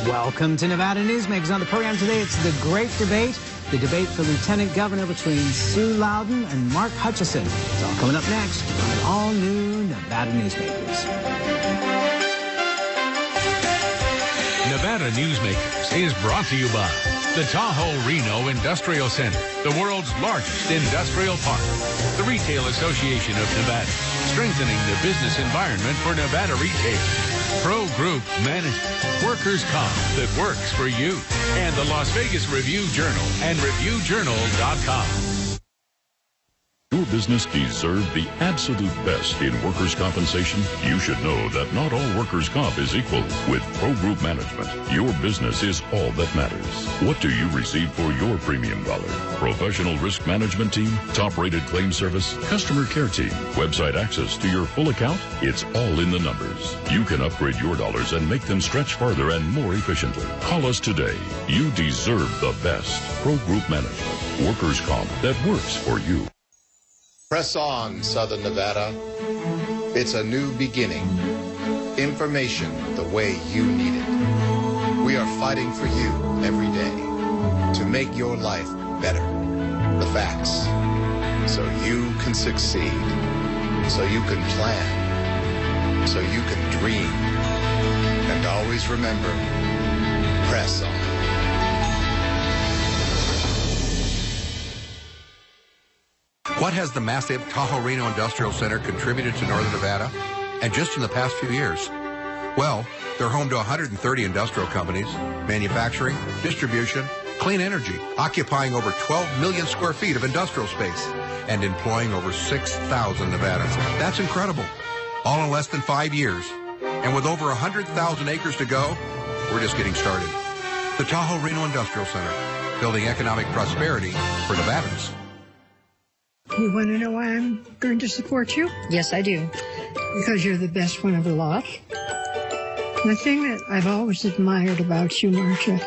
Welcome to Nevada Newsmakers. On the program today, it's the great debate, the debate for Lieutenant Governor between Sue Lowden and Mark Hutchison. It's all coming up next on all new Nevada Newsmakers. Nevada Newsmakers is brought to you by the Tahoe Reno Industrial Center, the world's largest industrial park. The Retail Association of Nevada, strengthening the business environment for Nevada retail. Pro Group Management, workers' comp that works for you. And the Las Vegas Review-Journal and ReviewJournal.com. Your business deserves the absolute best in workers' compensation. You should know that not all workers' comp is equal. With Pro Group Management, your business is all that matters. What do you receive for your premium dollar? Professional risk management team, top-rated claim service, customer care team, website access to your full account? It's all in the numbers. You can upgrade your dollars and make them stretch farther and more efficiently. Call us today. You deserve the best. Pro Group Management, workers' comp that works for you. Press on, Southern Nevada. It's a new beginning. Information the way you need it. We are fighting for you every day to make your life better. The facts. So you can succeed. So you can plan. So you can dream. And always remember, press on. What has the massive Tahoe Reno Industrial Center contributed to Northern Nevada? And just in the past few years? Well, they're home to 130 industrial companies, manufacturing, distribution, clean energy, occupying over 12 million square feet of industrial space, and employing over 6,000 Nevadans. That's incredible. All in less than 5 years. And with over 100,000 acres to go, we're just getting started. The Tahoe Reno Industrial Center, building economic prosperity for Nevadans. You want to know why I'm going to support you? Yes, I do. Because you're the best one of the lot. The thing that I've always admired about you, Marcia,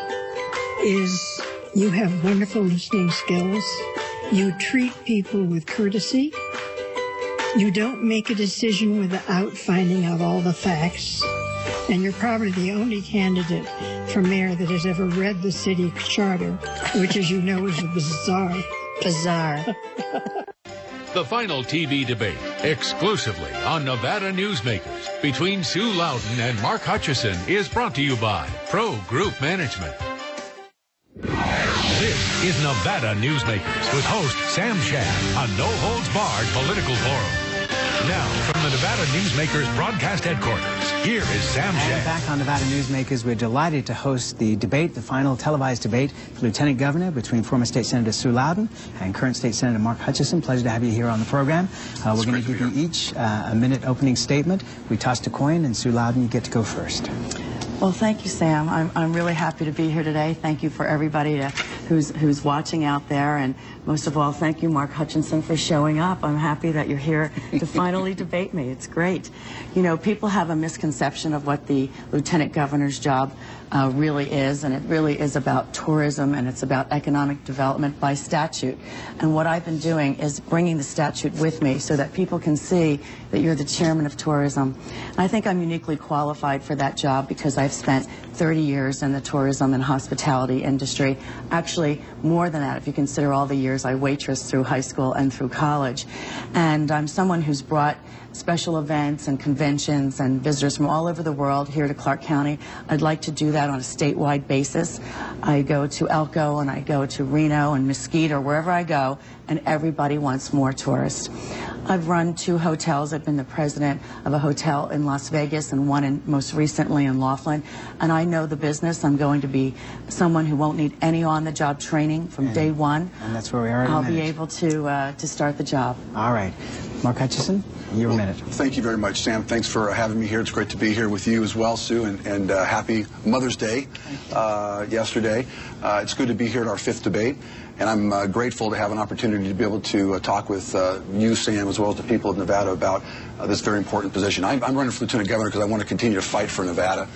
is you have wonderful listening skills. You treat people with courtesy. You don't make a decision without finding out all the facts. And you're probably the only candidate for mayor that has ever read the city charter, which, as you know, is bizarre. The final TV debate, exclusively on Nevada Newsmakers, between Sue Lowden and Mark Hutchison, is brought to you by Pro Group Management. This is Nevada Newsmakers with host Sam Shad, a no-holds-barred political forum. Now, from the Nevada Newsmakers broadcast headquarters, here is Sam Shad. And back on Nevada Newsmakers, we're delighted to host the debate, the final televised debate for Lieutenant Governor between former State Senator Sue Lowden and current State Senator Mark Hutchison. Pleasure to have you here on the program. We're going to give you each a minute opening statement. We tossed a coin, and Sue Lowden, you get to go first. Well, thank you, Sam. I'm really happy to be here today. Thank you for everybody who's watching out there, and most of all, thank you, Mark Hutchison, for showing up. I'm happy that you're here to finally debate me. It's great. You know, people have a misconception of what the Lieutenant Governor's job really is, and it really is about tourism, and it's about economic development by statute. And what I've been doing is bringing the statute with me so that people can see that you're the chairman of tourism. And I think I'm uniquely qualified for that job because I've spent 30 years in the tourism and hospitality industry. Actually, more than that, if you consider all the years I waitressed through high school and through college. And I'm someone who's brought special events and conventions and visitors from all over the world here to Clark County. I'd like to do that on a statewide basis. I go to Elko and I go to Reno and Mesquite or wherever I go, and everybody wants more tourists. I've run 2 hotels. I've been the president of a hotel in Las Vegas and one most recently in Laughlin. And I know the business. I'm going to be someone who won't need any on-the-job training from day one. And that's where we are in a minute. I'll be able to start the job. All right. Mark Hutchison, your minute. Thank you very much, Sam. Thanks for having me here. It's great to be here with you as well, Sue, and happy Mother's Day yesterday. It's good to be here at our 5th debate. And I'm grateful to have an opportunity to be able to talk with you, Sam, as well as the people of Nevada about this very important position. I'm running for Lieutenant Governor because I want to continue to fight for Nevada.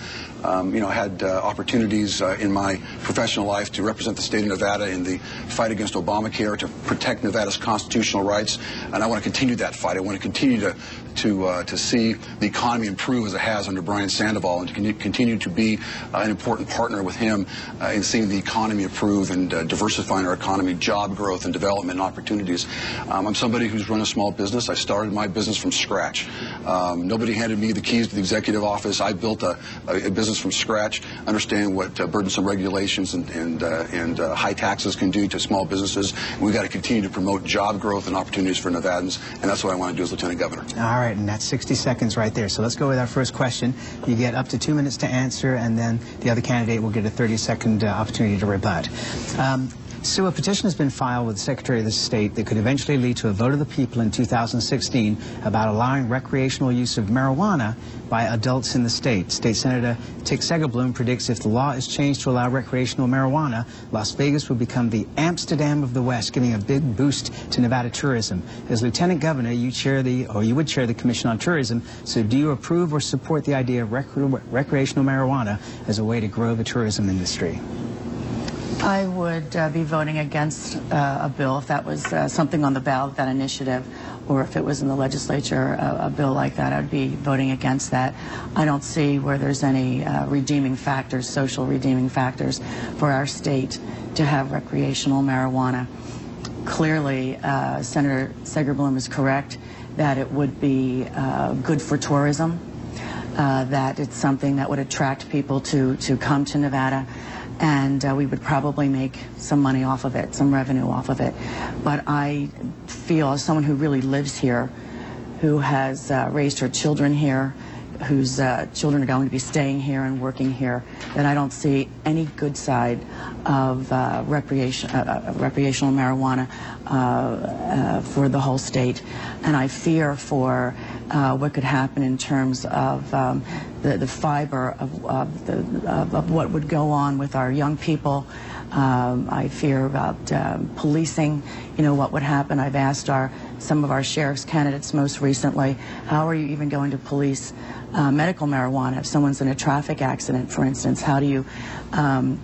I had opportunities in my professional life to represent the state of Nevada in the fight against Obamacare, to protect Nevada's constitutional rights, and I want to continue that fight. I want to continue to see the economy improve as it has under Brian Sandoval, and to continue to be an important partner with him in seeing the economy improve and diversifying our economy, job growth and development and opportunities. I'm somebody who's run a small business. I started my business from scratch. Nobody handed me the keys to the executive office. I built a business from scratch, understand what burdensome regulations and high taxes can do to small businesses. We've got to continue to promote job growth and opportunities for Nevadans, and that's what I want to do as Lieutenant Governor. All right, and that's 60 seconds right there. So let's go with our first question. You get up to 2 minutes to answer, and then the other candidate will get a 30-second opportunity to rebut. Sue, a petition has been filed with the Secretary of the State that could eventually lead to a vote of the people in 2016 about allowing recreational use of marijuana by adults in the state. State Senator Tick Segerblum predicts if the law is changed to allow recreational marijuana, Las Vegas will become the Amsterdam of the West, giving a big boost to Nevada tourism. As Lieutenant Governor, you would chair the Commission on Tourism, so do you approve or support the idea of recreational marijuana as a way to grow the tourism industry? I would be voting against a bill if that was something on the ballot, that initiative, or if it was in the legislature, a bill like that, I'd be voting against that. I don't see where there's any redeeming factors, social redeeming factors for our state to have recreational marijuana. Clearly, Senator Segerblum is correct that it would be good for tourism, that it's something that would attract people to come to Nevada. And we would probably make some money off of it, some revenue off of it. But I feel, as someone who really lives here, who has raised her children here, whose children are going to be staying here and working here, that I don't see any good side of recreational marijuana for the whole state. And I fear for what could happen in terms of the fiber of what would go on with our young people. I fear about policing, what would happen. I've asked some of our sheriff's candidates most recently, how are you even going to police medical marijuana? If someone's in a traffic accident, for instance, how do you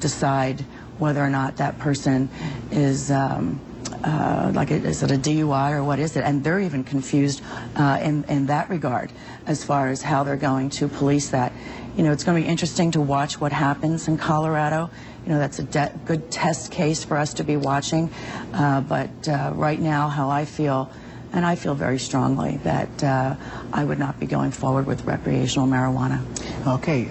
decide whether or not that person is is it a DUI or what is it? And they're even confused in that regard as far as how they're going to police that. It's going to be interesting to watch what happens in Colorado. That's a good test case for us to be watching. But right now, how I feel, and I feel very strongly that I would not be going forward with recreational marijuana. Okay.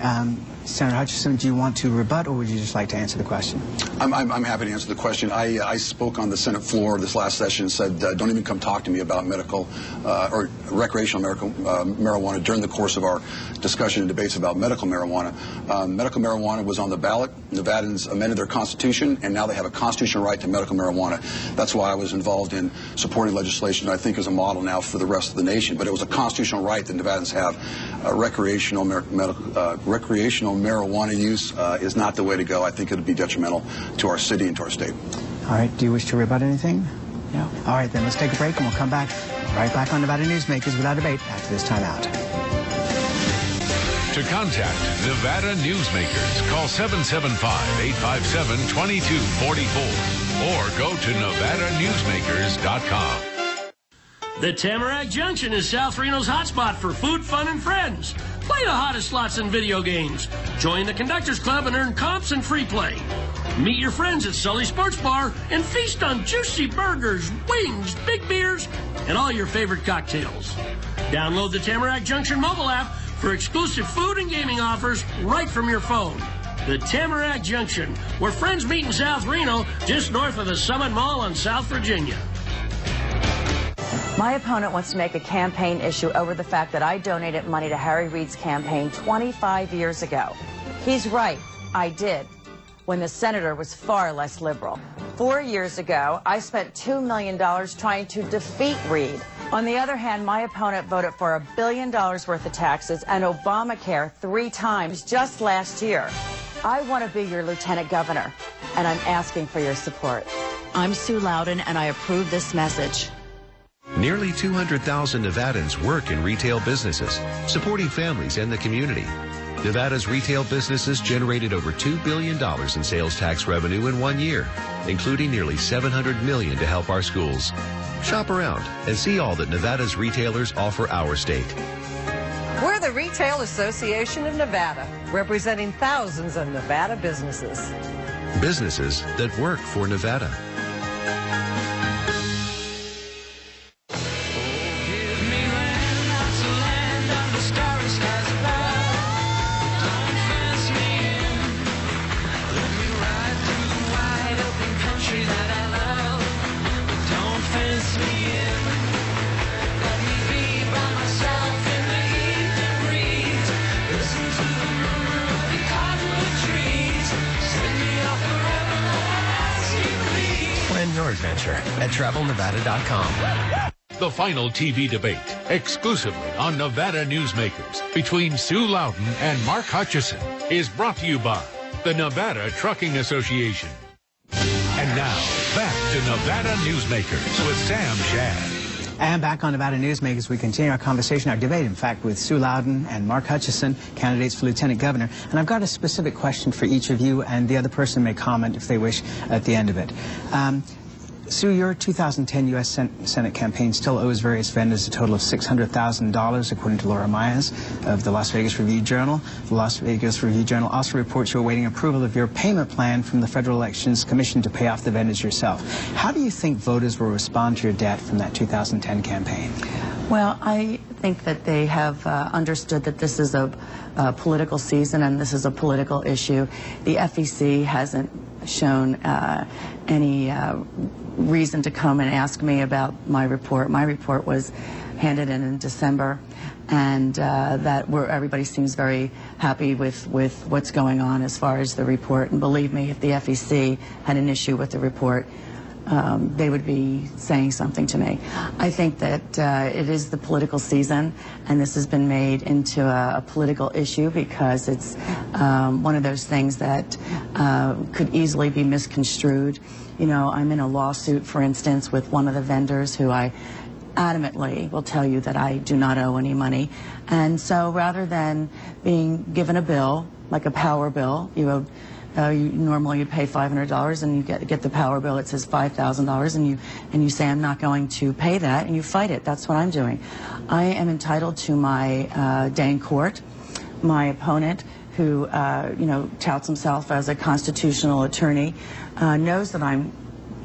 Senator Hutchison, do you want to rebut, or would you just like to answer the question? I'm happy to answer the question. I spoke on the Senate floor this last session and said, don't even come talk to me about medical or recreational marijuana during the course of our discussion and debates about medical marijuana. Medical marijuana was on the ballot. Nevadans amended their constitution, and now they have a constitutional right to medical marijuana. That's why I was involved in supporting legislation that I think is a model now for the rest of the nation. But it was a constitutional right that Nevadans have. Recreational marijuana use is not the way to go. I think it would be detrimental to our city and to our state. All right. Do you wish to rebut anything? No. All right, then let's take a break, and we'll come back right back on Nevada Newsmakers without debate after this time out. To contact Nevada Newsmakers, call 775-857-2244 or go to NevadaNewsmakers.com. The Tamarack Junction is South Reno's hotspot for food, fun, and friends. Play the hottest slots and video games. Join the Conductors Club and earn comps and free play. Meet your friends at Sully Sports Bar and feast on juicy burgers, wings, big beers, and all your favorite cocktails. Download the Tamarack Junction mobile app for exclusive food and gaming offers right from your phone. The Tamarack Junction, where friends meet in South Reno, just north of the Summit Mall on South Virginia. My opponent wants to make a campaign issue over the fact that I donated money to Harry Reid's campaign 25 years ago. He's right, I did, when the senator was far less liberal. 4 years ago, I spent $2 million trying to defeat Reid. On the other hand, my opponent voted for $1 billion worth of taxes and Obamacare 3 times just last year. I want to be your lieutenant governor, and I'm asking for your support. I'm Sue Lowden, and I approve this message. Nearly 200,000 Nevadans work in retail businesses, supporting families and the community. Nevada's retail businesses generated over $2 billion in sales tax revenue in 1 year, including nearly $700 million to help our schools. Shop around and see all that Nevada's retailers offer our state. We're the Retail Association of Nevada, representing thousands of Nevada businesses. Businesses that work for Nevada. Your adventure at TravelNevada.com. The final TV debate, exclusively on Nevada Newsmakers, between Sue Lowden and Mark Hutchison, is brought to you by the Nevada Trucking Association. And now, back to Nevada Newsmakers with Sam Shad. And back on Nevada Newsmakers, we continue our conversation, our debate, in fact, with Sue Lowden and Mark Hutchison, candidates for Lieutenant Governor. And I've got a specific question for each of you, and the other person may comment if they wish at the end of it. Sue, your 2010 U.S. Senate campaign still owes various vendors a total of $600,000, according to Laura Myers of the Las Vegas Review-Journal. The Las Vegas Review-Journal also reports you're awaiting approval of your payment plan from the Federal Elections Commission to pay off the vendors yourself. How do you think voters will respond to your debt from that 2010 campaign? Well, I think that they have understood that this is a political season and this is a political issue. The FEC hasn't shown any reason to come and ask me about my report. My report was handed in December, and where everybody seems very happy with what's going on as far as the report. And believe me, if the FEC had an issue with the report, they would be saying something to me. I think that it is the political season, and this has been made into a political issue because it's one of those things that could easily be misconstrued. You know, I'm in a lawsuit, for instance, with one of the vendors who I adamantly will tell you that I do not owe any money. And so rather than being given a bill, like a power bill, normally you pay $500 and you get the power bill that says $5,000 and you say I'm not going to pay that, and you fight it. That's what I'm doing. I am entitled to my day in court. My opponent, who touts himself as a constitutional attorney, knows that I'm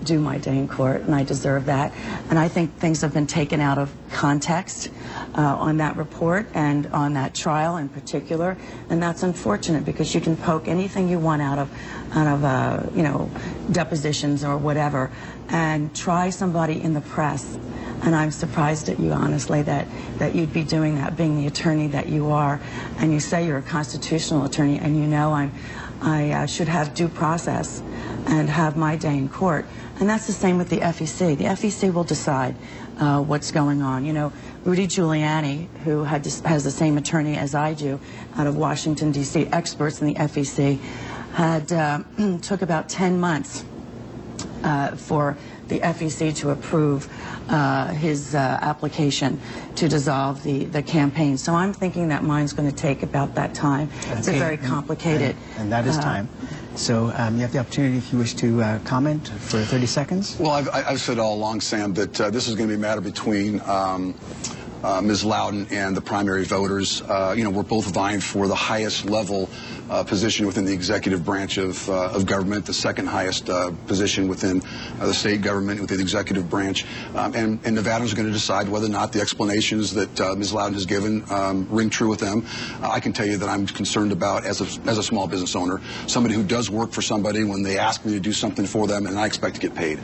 due my day in court, and I deserve that. And I think things have been taken out of context on that report and on that trial in particular, and that's unfortunate because you can poke anything you want out of depositions or whatever, and try somebody in the press. And I'm surprised at you, honestly, that you'd be doing that, being the attorney that you are, and you say you're a constitutional attorney, and you know I should have due process and have my day in court. And that's the same with the FEC. The FEC will decide what's going on. You know, Rudy Giuliani, who has the same attorney as I do out of Washington, D.C., experts in the FEC, had took about 10 months for the FEC to approve his application to dissolve the campaign. So I'm thinking that mine's going to take about that time. Okay. It's a very complicated... And that is time. So you have the opportunity, if you wish to comment for 30 seconds. Well, I've said all along, Sam, that this is going to be a matter between Ms. Lowden and the primary voters. We're both vying for the highest level position within the executive branch of government, the second highest position within the state government, within the executive branch. And Nevadans are going to decide whether or not the explanations that Ms. Lowden has given ring true with them. I can tell you that I'm concerned about, as a small business owner, somebody who does work for somebody when they ask me to do something for them, and I expect to get paid.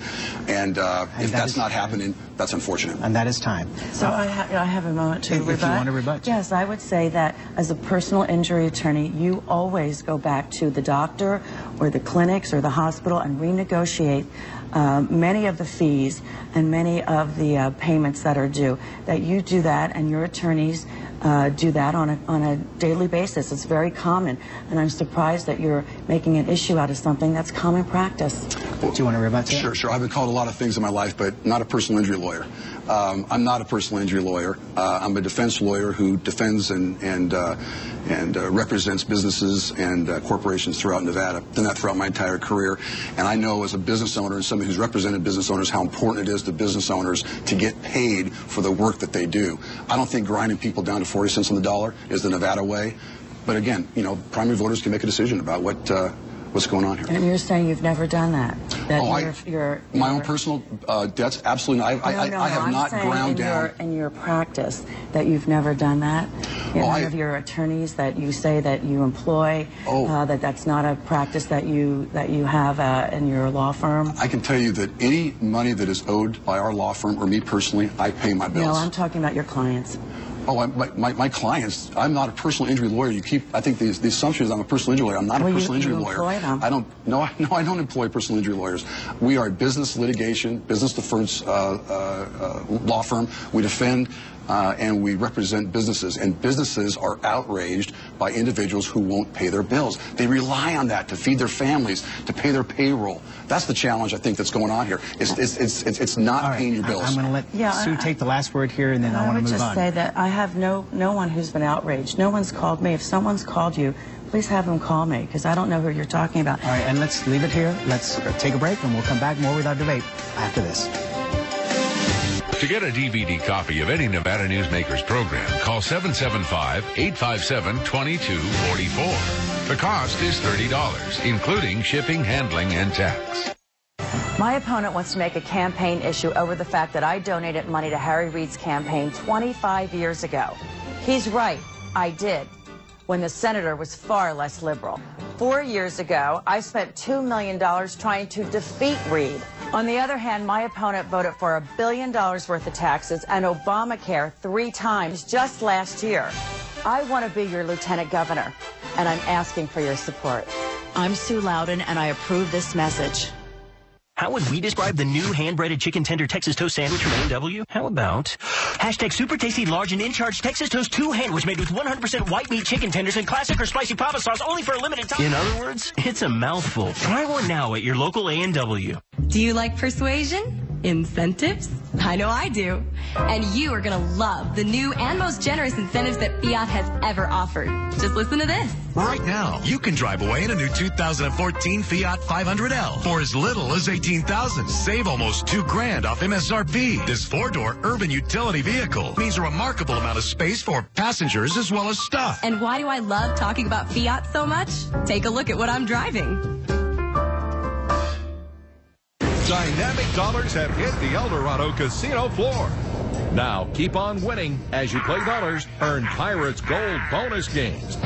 And if that's not happening, that's unfortunate. And that is time. So I have a moment to rebut. If you want to rebut. Yes, I would say that as a personal injury attorney, you always go back to the doctor or the clinics or the hospital and renegotiate many of the fees and many of the payments that are due. That you do that, and your attorneys do that on a daily basis. It's very common, and I'm surprised that you're making an issue out of something that's common practice. Do you want to rebut that? Sure. I've been called a lot of things in my life, but not a personal injury lawyer. I'm not a personal injury lawyer. I'm a defense lawyer who defends and represents businesses and corporations throughout Nevada. Done that throughout my entire career, and I know as a business owner and somebody who's represented business owners how important it is to business owners to get paid for the work that they do. I don't think grinding people down to 40 cents on the dollar is the Nevada way, but again, you know, primary voters can make a decision about what's going on here. And you're saying you've never done that? My own personal debts, absolutely not. I have not ground down. In your practice, that you've never done that? None of your attorneys that you say that you employ, that's not a practice that you have in your law firm? I can tell you that any money that is owed by our law firm or me personally, I pay my bills. No, I'm talking about your clients. Oh, my clients, I'm not a personal injury lawyer. I think the assumption is I'm a personal injury lawyer. I'm not a personal injury lawyer. Employ them. I don't employ personal injury lawyers. We are a business litigation, business defense law firm. We defend and we represent businesses, and businesses are outraged by individuals who won't pay their bills. They rely on that to feed their families, to pay their payroll. That's the challenge I think that's going on here. It's not paying your bills. I'm going to let Sue take the last word here, and then I want to move on. I would just say that I have no one who's been outraged. No one's called me. If someone's called you, please have them call me, because I don't know who you're talking about. All right, and let's leave it here. Let's take a break, and we'll come back more with our debate after this. To get a DVD copy of any Nevada Newsmakers program, call 775-857-2244. The cost is $30, including shipping, handling, and tax. My opponent wants to make a campaign issue over the fact that I donated money to Harry Reid's campaign 25 years ago. He's right, I did, when the senator was far less liberal. 4 years ago, I spent $2 million trying to defeat Reid. On the other hand, my opponent voted for $1 billion worth of taxes and Obamacare 3 times just last year. I want to be your lieutenant governor, and I'm asking for your support. I'm Sue Lowden, and I approve this message. How would we describe the new hand-breaded chicken tender Texas toast sandwich from A&W? How about hashtag super tasty large and in-charge Texas toast 2 sandwich made with 100% white meat chicken tenders and classic or spicy papa sauce only for a limited time. In other words, it's a mouthful. Try one now at your local A&W. Do you like persuasion? Incentives? I know I do. And you are going to love the new and most generous incentives that Fiat has ever offered. Just listen to this. Right now, you can drive away in a new 2014 Fiat 500L for as little as $18,000. Save almost $2,000 off MSRP. This 4-door urban utility vehicle means a remarkable amount of space for passengers as well as stuff. And why do I love talking about Fiat so much? Take a look at what I'm driving. Dynamic dollars have hit the El Dorado casino floor. Now keep on winning as you play dollars, earn Pirates Gold bonus games.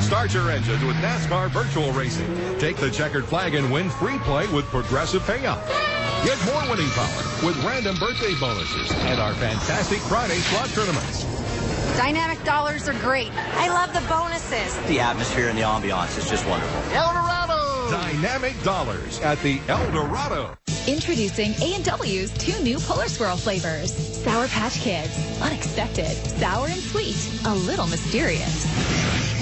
Start your engines with NASCAR virtual racing. Take the checkered flag and win free play with progressive payout. Get more winning power with random birthday bonuses and our fantastic Friday slot tournaments. Dynamic dollars are great. I love the bonuses. The atmosphere and the ambiance is just wonderful. El Dorado! Dynamic dollars at the El Dorado. Introducing A&W's 2 new Polar Swirl flavors. Sour Patch Kids. Unexpected. Sour and sweet. A little mysterious.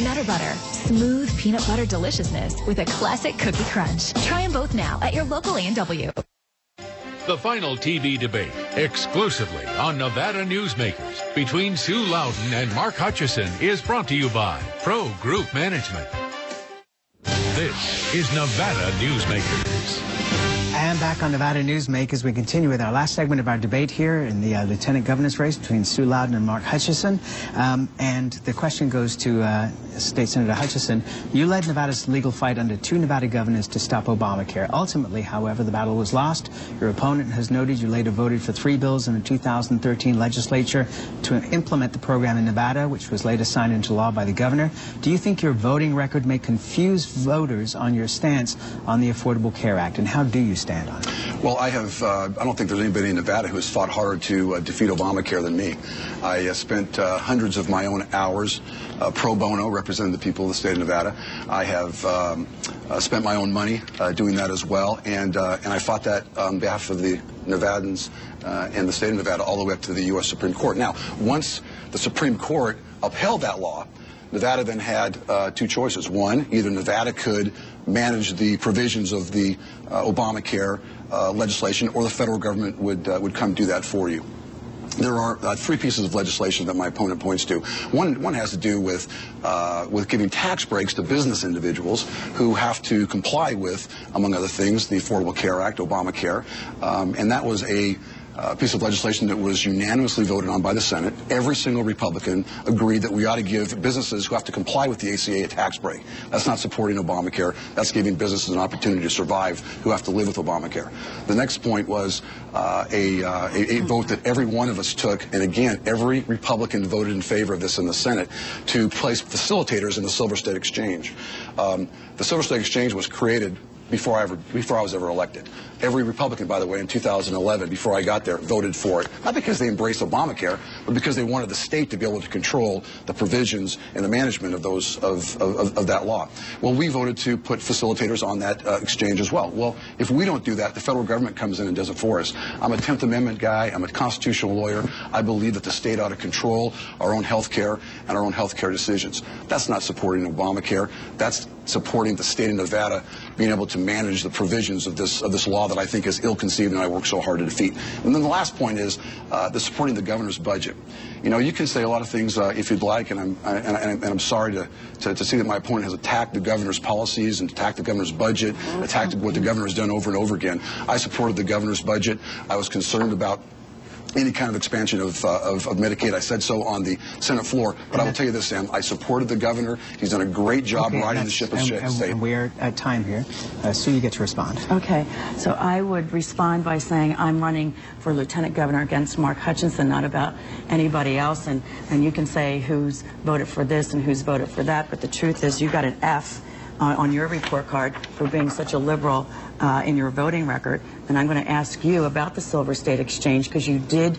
Nutter Butter. Smooth peanut butter deliciousness with a classic cookie crunch. Try them both now at your local A&W. The final TV debate, exclusively on Nevada Newsmakers, between Sue Lowden and Mark Hutchison, is brought to you by Pro Group Management. This is Nevada Newsmakers. And back on Nevada Newsmakers, we continue with our last segment of our debate here in the lieutenant governor's race between Sue Lowden and Mark Hutchison. And the question goes to State Senator Hutchison. You led Nevada's legal fight under 2 Nevada governors to stop Obamacare. Ultimately, however, the battle was lost. Your opponent has noted you later voted for 3 bills in the 2013 legislature to implement the program in Nevada, which was later signed into law by the governor. Do you think your voting record may confuse voters on your stance on the Affordable Care Act, and how do you stand on it? Well, I don't think there's anybody in Nevada who has fought harder to defeat Obamacare than me. I spent hundreds of my own hours pro bono representing the people of the state of Nevada. I have spent my own money doing that as well, and I fought that on behalf of the Nevadans and the state of Nevada all the way up to the U.S. Supreme Court. Now, once the Supreme Court upheld that law, Nevada then had two choices. One, either Nevada could manage the provisions of the Obamacare legislation, or the federal government would come do that for you. There are three pieces of legislation that my opponent points to. One has to do with giving tax breaks to business individuals who have to comply with, among other things, the Affordable Care Act, Obamacare, and that was a piece of legislation that was unanimously voted on by the Senate. Every single Republican agreed that we ought to give businesses who have to comply with the ACA a tax break. That's not supporting Obamacare. That's giving businesses an opportunity to survive who have to live with Obamacare. The next point was a vote that every one of us took, and again, every Republican voted in favor of this in the Senate, to place facilitators in the Silver State Exchange. The Silver State Exchange was created before I was ever elected. Every Republican, by the way, in 2011, before I got there, voted for it. Not because they embraced Obamacare, but because they wanted the state to be able to control the provisions and the management of those of that law. Well, we voted to put facilitators on that exchange as well. Well, if we don't do that, the federal government comes in and does it for us. I'm a 10th Amendment guy. I'm a constitutional lawyer. I believe that the state ought to control our own health care and our own health care decisions. That's not supporting Obamacare. That's supporting the state of Nevada being able to manage the provisions of this law that I think is ill-conceived and I work so hard to defeat. And then the last point is the supporting the governor's budget. You know, you can say a lot of things if you'd like, and I'm sorry to see that my opponent has attacked the governor's policies and attacked the governor's budget, attacked what the governor has done over and over again. I supported the governor's budget. I was concerned about any kind of expansion of Medicaid. I said so on the Senate floor. But I will tell you this, Sam, I supported the governor. He's done a great job riding the ship of state. And we are at time here. Sue, you get to respond. Okay. So I would respond by saying I'm running for lieutenant governor against Mark Hutchison, not about anybody else. And you can say who's voted for this and who's voted for that. But the truth is you got an F on your report card for being such a liberal in your voting record. And I'm going to ask you about the Silver State Exchange, because you did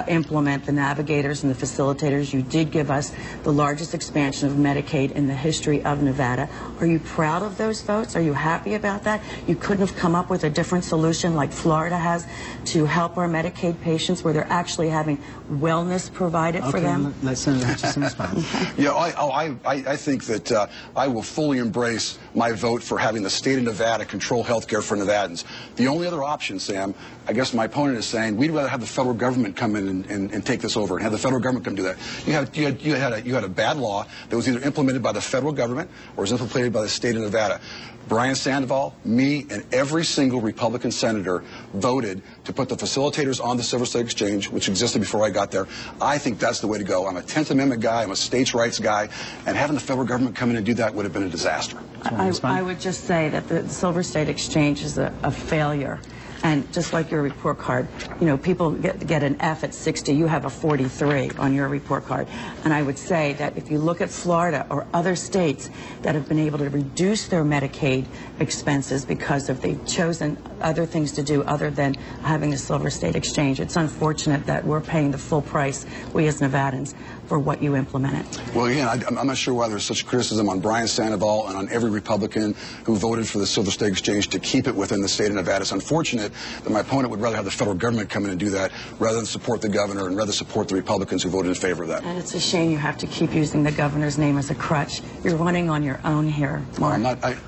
implement the navigators and the facilitators. You did give us the largest expansion of Medicaid in the history of Nevada. Are you proud of those votes? Are you happy about that? You couldn't have come up with a different solution like Florida has to help our Medicaid patients, where they're actually having wellness provided for them? Let's Senator Hutchison respond. Yeah, I think that I will fully embrace my vote for having the state of Nevada control health care for Nevadans. The only other option, Sam, I guess my opponent is saying we'd rather have the federal government come in and take this over and have the federal government come do that. You had a bad law that was either implemented by the federal government or was implemented by the state of Nevada. Brian Sandoval, me, and every single Republican senator voted to put the facilitators on the Silver State Exchange, which existed before I got there. I think that's the way to go. I'm a 10th Amendment guy. I'm a states' rights guy. And having the federal government come in and do that would have been a disaster. I would just say that the Silver State Exchange is a failure. And just like your report card, you know, people get an F at 60. You have a 43 on your report card. And I would say that if you look at Florida or other states that have been able to reduce their Medicaid expenses because they've chosen other things to do other than having the Silver State Exchange, it's unfortunate that we're paying the full price, we as Nevadans, for what you implemented. Well, again, I'm not sure why there's such criticism on Brian Sandoval and on every Republican who voted for the Silver State Exchange to keep it within the state of Nevada. It's unfortunate that my opponent would rather have the federal government come in and do that rather than support the governor and rather support the Republicans who voted in favor of that. And it's a shame you have to keep using the governor's name as a crutch. You're running on your own here, Mark.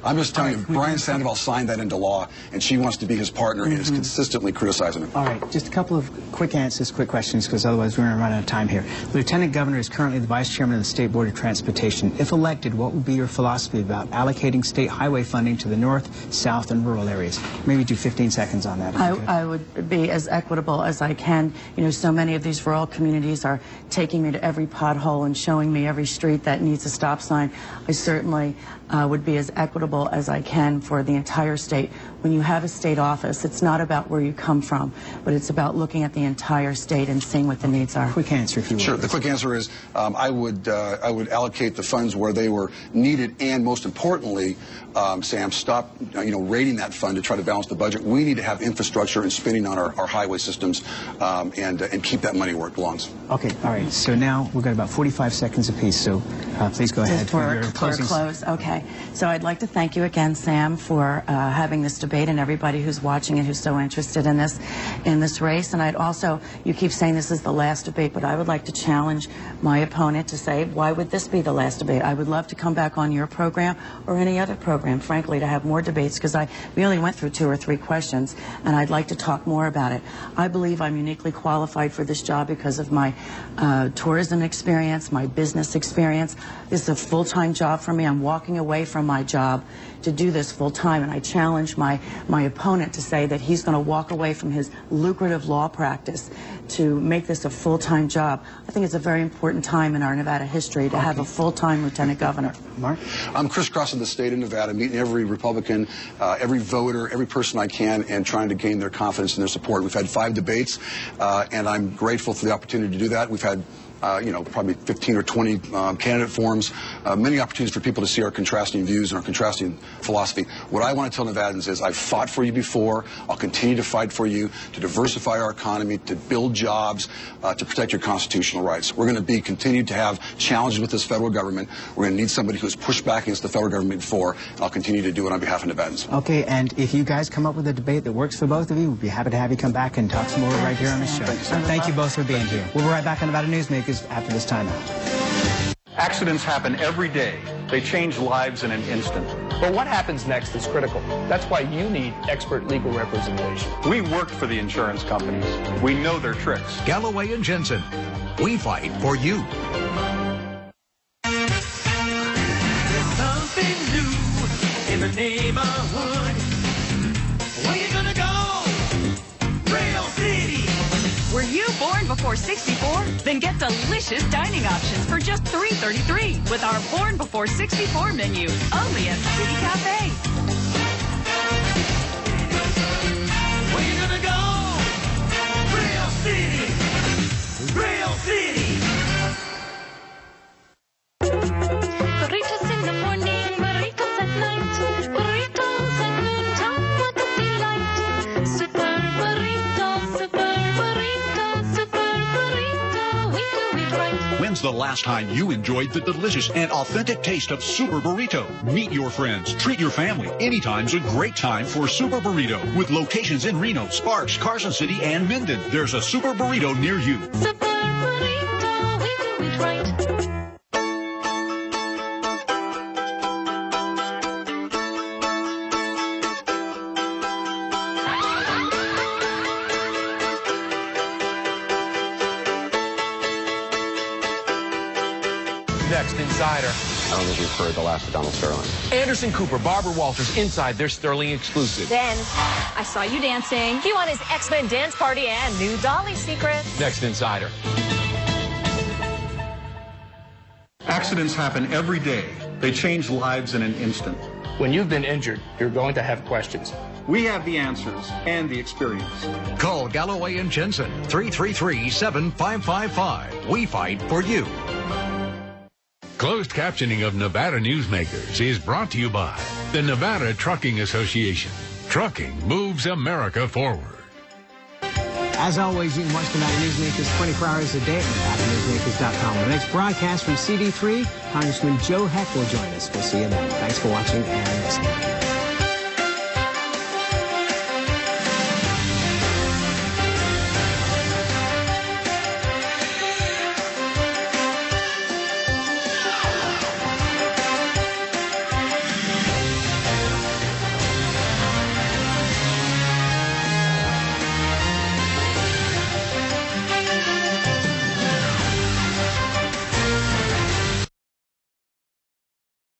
I'm just telling you, Brian Sandoval signed that into law, and she wants to be his partner and is consistently criticizing him. All right, just a couple of quick answers, quick questions, because otherwise we're going to run out of time here. Lieutenant Governor is currently the Vice Chairman of the State Board of Transportation. If elected, what would be your philosophy about allocating state highway funding to the north, south, and rural areas? Maybe do 15 seconds on that. I would be as equitable as I can. You know, so many of these rural communities are taking me to every pothole and showing me every street that needs a stop sign. I certainly would be as equitable as I can for the entire state. When you have a state office, it's not about where you come from, but it's about looking at the entire state and seeing what the needs are. Quick answer, if you will. Sure. The quick answer is I would allocate the funds where they were needed, and most importantly, Sam, stop raiding that fund to try to balance the budget. We need to have infrastructure and spending on our highway systems and keep that money where it belongs. Okay. All right. So now we've got about 45 seconds apiece. So please go ahead for your close. Okay. So I'd like to thank you again, Sam, for having this debate. debate and everybody who's watching and who's so interested in this race. And I'd also, you keep saying this is the last debate, but I would like to challenge my opponent to say, why would this be the last debate? I would love to come back on your program or any other program, frankly, to have more debates, because we only went through 2 or 3 questions, and I'd like to talk more about it. I believe I'm uniquely qualified for this job because of my tourism experience, my business experience. This is a full-time job for me. I'm walking away from my job to do this full-time, and I challenge my opponent to say that he's going to walk away from his lucrative law practice to make this a full-time job. I think it's a very important time in our Nevada history to have a full-time lieutenant governor. Mark? I'm crisscrossing the state of Nevada, meeting every Republican, every voter, every person I can, and trying to gain their confidence and their support. We've had 5 debates, and I'm grateful for the opportunity to do that. We've had probably 15 or 20 candidate forums, many opportunities for people to see our contrasting views and our contrasting philosophy. What I want to tell Nevadans is I've fought for you before. I'll continue to fight for you to diversify our economy, to build jobs, to protect your constitutional rights. We're going to continue to have challenges with this federal government. We're going to need somebody who's pushed back against the federal government before, and I'll continue to do it on behalf of Nevadans. Okay, and if you guys come up with a debate that works for both of you, we'd be happy to have you come back and talk some more right here on the show. Thank you both for being here. We'll be right back on Nevada Newsmakers after this timeout. Accidents happen every day. They change lives in an instant. But what happens next is critical. That's why you need expert legal representation. We worked for the insurance companies. We know their tricks. Galloway and Jensen, we fight for you. There's something new in the neighborhood. Where you gonna go? Rail City. Were you born before 64? Then get delicious dining options for just $3.33 with our Born Before 64 menu, only at City Cafe. Where you gonna go? Rail City. Rail City. Burritos in the morning, burritos at night, burritos at noontime, what a delight. Super burrito, super burrito, super burrito, we do it right. When's the last time you enjoyed the delicious and authentic taste of Super Burrito? Meet your friends, treat your family. Anytime's a great time for Super Burrito. With locations in Reno, Sparks, Carson City, and Minden, there's a Super Burrito near you. Super burrito, we do it right. Next, Insider. I don't think we've heard the last of Donald Sterling. Anderson Cooper, Barbara Walters, inside their Sterling exclusive. Then, I saw you dancing. He won his X-Men dance party and new Dolly secrets. Next, Insider. Accidents happen every day. They change lives in an instant. When you've been injured, you're going to have questions. We have the answers and the experience. Call Galloway and Jensen, 333-7555. We fight for you. Closed captioning of Nevada Newsmakers is brought to you by the Nevada Trucking Association. Trucking moves America forward. As always, you can watch Nevada Newsmakers 24 hours a day at NevadaNewsmakers.com. The next broadcast from CD3, Congressman Joe Heck will join us. We'll see you then. Thanks for watching and listening.